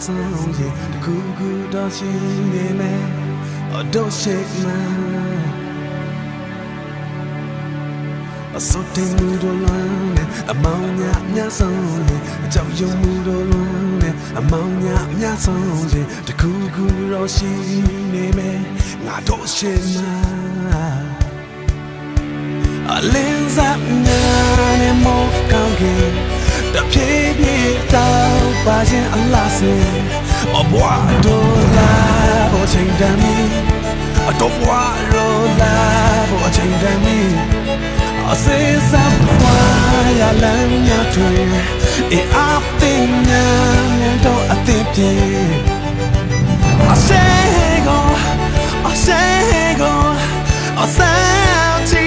ဆုံးရင်တခုခုတော့ရှိနေမယ်don't shake manအစိုးတင်မှုတို့လွမ်းနဲ့အမောင်ညအများဆုံးရင်အကြောက်ရွံ့မှုတို့လွမ်းနဲ့အမောင်ညအများဆုံးရင်တခုခုတော့ရှိနေမယ်ငါတို့ရှိမှာအလင်းစားညာနဲ့မောကောင်းကင်တဖြည်းဖြည်းတောက်ပါခြင်းအလားစင်အဘွားတို့လာဘောချိန်တမ်းမီအတော့ဘွားတို့လာဘောချိန်တမ်းမီအစေစားပွားရလမ်းညထွေအတင်ညာတော့အသိပြေအစေကိုအစေကိုအစေချီ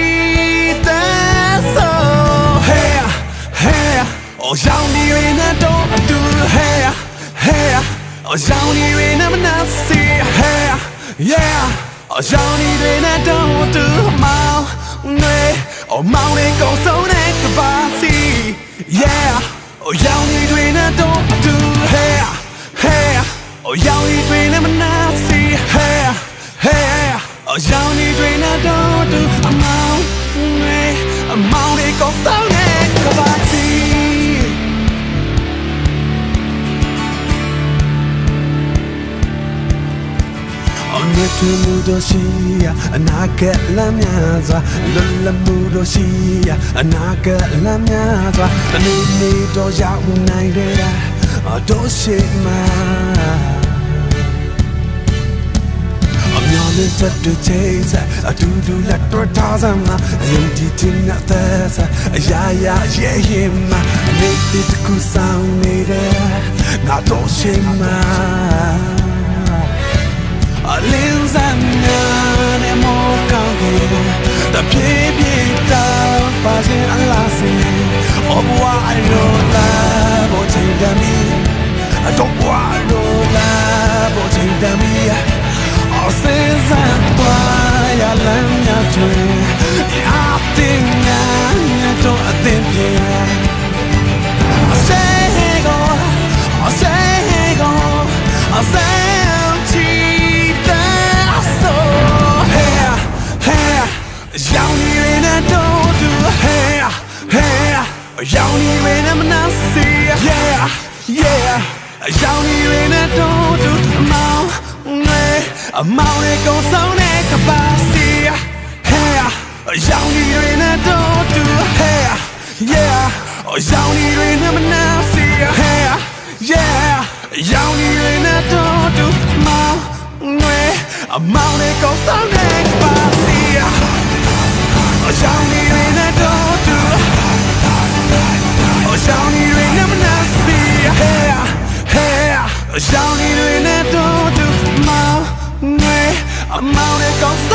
တဲ့ဆို Hey Hey 哦要你为那都都 Hey Hey 哦要你为那么难 see Hey Yeah 哦要你对那都都毛对哦毛的高手那个把戏 Yeah 哦要你对那都都 Hey Hey 哦要你对那么难 see Hey Hey 哦要你对那都都毛对毛的高手那个把戏မြတ်မှုတို့ရှိရအနာဂတ်လမ်းများစွာလွတ်လပ်မှုတို့ရှိရအနာဂတ်လမ်းများစွာတနေ့နေ့တော့ရောက်နိုင်တယ်တို့ရှိမှာအမျော်လင့်ချက်တွေချေစားအတူတူလက်တော်ထားစမ်းမှာအရင်ဒီတင်တဲ့စားအရာရာရဲ့ရင်မှာနေတိတခုဆောင်နေတယ်ငါတို့ရှိမှာအလင်းစံနာနဲ့မောကောင်းကင်တပြေးပြေးတောက်ပါခြင်းအလားစင်အဘွားရိုလာဘောချိန်တမ်းမီအတော့ဘွားရိုလာဘောချိန်တမ်းမီအစေစံပွားရလမ်းညထွေအတင်ညာတော့အတင်ပြေအစေကိုအစေကိုအစေ要你为那都都 Hey Hey 要你为那么难 see Yeah Yeah 要你为那都都毛对毛的高手那个把戏 Hey 要你为那都都 Hey Yeah 要你为那么难 see Hey Yeah 要你为那都都毛对毛的高手那个把戏想你为那都都，想你为那么难 see Hey Hey 想你为那都都毛对毛的高手